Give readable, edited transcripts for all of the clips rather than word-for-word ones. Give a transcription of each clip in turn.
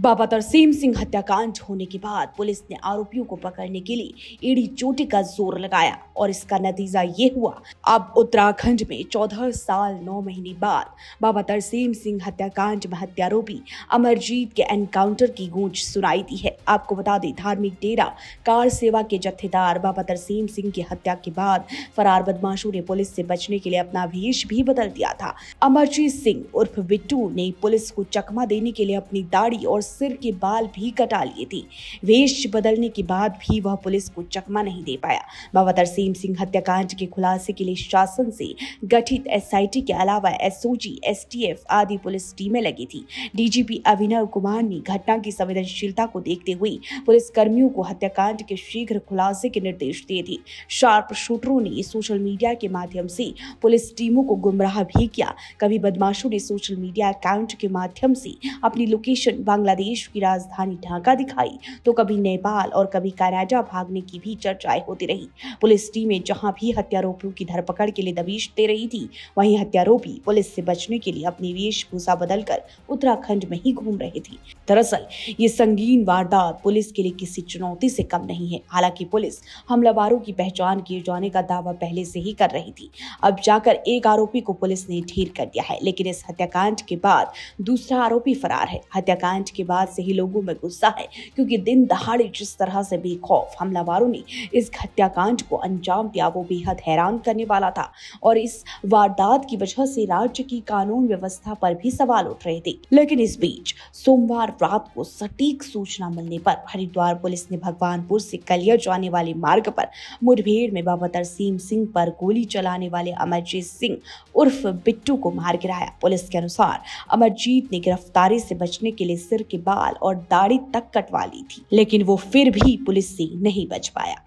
बाबा तरसेम सिंह हत्याकांड होने के बाद पुलिस ने आरोपियों को पकड़ने के लिए एड़ी चोटी का जोर लगाया और इसका नतीजा ये हुआ। अब उत्तराखंड में 14 साल 9 महीने बाद बाबा तरसेम सिंह हत्याकांड में हत्यारोपी अमरजीत के एनकाउंटर की गूंज सुनाई दी है। आपको बता दें, धार्मिक डेरा कार सेवा के जत्थेदार बाबा तरसेम सिंह की हत्या के बाद फरार बदमाशों ने पुलिस से बचने के लिए अपना वेश भी बदल दिया था। अमरजीत सिंह उर्फ बिट्टू ने पुलिस को चकमा देने के लिए अपनी दाढ़ी और सिर के बाल भी कटा लिए थे। वेश बदलने के बाद भी वह पुलिस को चकमा नहीं दे पाया। बाबा तरसेम सिंह हत्याकांड के खुलासे के लिए शासन से गठित एसआईटी के अलावा एसओजी, एसटीएफ आदि पुलिस टीमें लगी थी। डीजीपी अभिनव कुमार ने घटना की संवेदनशीलता को देखते हुए पुलिस कर्मियों को हत्याकांड के शीघ्र खुलासे के निर्देश दिए थे। शार्प शूटरों ने सोशल मीडिया के माध्यम से पुलिस टीमों को गुमराह भी किया। कभी बदमाशों ने सोशल मीडिया अकाउंट के माध्यम से अपनी लोकेशन बांग्लादेश की राजधानी ढाका दिखाई, तो कभी नेपाल और कभी कनाडा भागने की भी चर्चाएं होती रही। पुलिस टीमें जहां भी हत्यारोपियों की धरपकड़ के लिए दबिश दे रही थी, वहीं हत्यारोपी पुलिस से बचने के लिए अपनी वेशभूषा बदलकर उत्तराखंड में ही घूम रहे थे। दरअसल ये संगीन वारदात पुलिस के लिए किसी चुनौती से कम नहीं है। हालांकि पुलिस हमलावरों की पहचान किए जाने का दावा पहले से ही कर रही थी। अब जाकर एक आरोपी को पुलिस ने ढेर कर दिया है, लेकिन इस हत्याकांड के बाद दूसरा आरोपी फरार है। हत्याकांड के बाद से ही लोगों में गुस्सा है, क्योंकि दिन दहाड़े जिस तरह से बेखौफ हमलावरों ने इस हत्याकांड को अंजाम दिया वो बेहद हैरान करने वाला था और इस वारदात की वजह से राज्य की कानून व्यवस्था पर भी सवाल उठ रहे थे। लेकिन इस बीच सोमवार रात को सटीक सूचना मिलने पर हरिद्वार पुलिस ने भगवानपुर से कलियर जाने वाले मार्ग पर मुठभेड़ में बाबा तरसेम सिंह पर गोली चलाने वाले अमरजीत सिंह उर्फ बिट्टू को मार गिराया। पुलिस के अनुसार अमरजीत ने गिरफ्तारी से बचने के लिए सिर के बाल और दाढ़ी तक कटवा ली थी, लेकिन वो फिर भी पुलिस से नहीं बच पाया।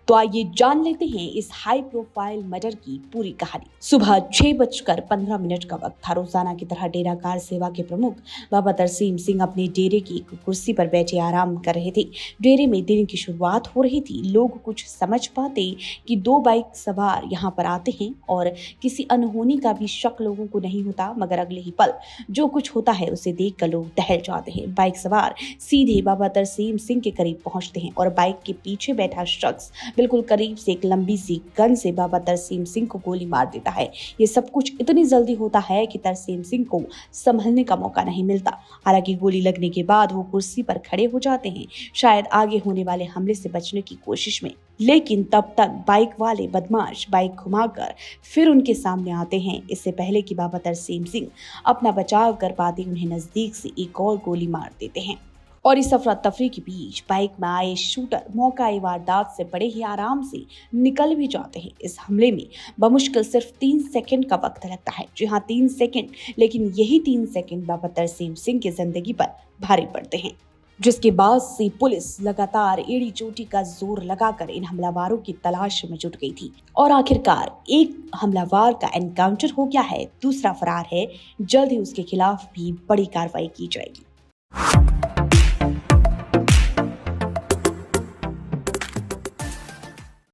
तो आइए जान लेते हैं इस हाई प्रोफाइल मर्डर की पूरी कहानी। सुबह 6:15 का वक्त था। रोजाना की तरह डेरा कार सेवा के प्रमुख बाबा तरसेम सिंह अपने डेरे की एक कुर्सी पर बैठे आराम कर रहे थे। डेरे में दिन की शुरुआत हो रही थी। लोग कुछ समझ पाते कि 2 बाइक सवार यहाँ पर आते हैं और किसी अनहोनी का भी शक लोगों को नहीं होता, मगर अगले ही पल जो कुछ होता है उसे देख कर लोग दहल जाते हैं। बाइक सवार सीधे बाबा तरसेम सिंह के करीब पहुंचते हैं और बाइक के पीछे बैठा शख्स बिल्कुल करीब से एक लंबी सी गन से बाबा तरसेम सिंह को गोली मार देता है। ये सब कुछ इतनी जल्दी होता है कि तरसेम सिंह को संभलने का मौका नहीं मिलता। हालांकि गोली लगने के बाद वो कुर्सी पर खड़े हो जाते हैं, शायद आगे होने वाले हमले से बचने की कोशिश में। लेकिन तब तक बाइक वाले बदमाश बाइक घुमाकर फिर उनके सामने आते हैं। इससे पहले कि बाबा तरसेम सिंह अपना बचाव कर पाते, उन्हें नजदीक से एक और गोली मार देते हैं और इस अफरा तफरी के बीच बाइक में आए शूटर मौका वारदात से बड़े ही आराम से निकल भी जाते हैं। इस हमले में बमुश्किल सिर्फ 3 सेकंड का वक्त लगता है। जी हाँ, 3 सेकंड, लेकिन यही 3 सेकंड बाबा तरसेम सिंह की जिंदगी पर भारी पड़ते हैं, जिसके बाद से पुलिस लगातार एड़ी चोटी का जोर लगाकर इन हमलावरों की तलाश में जुट गई थी और आखिरकार एक हमलावर का एनकाउंटर हो गया है, दूसरा फरार है। जल्द ही उसके खिलाफ भी बड़ी कार्रवाई की जाएगी।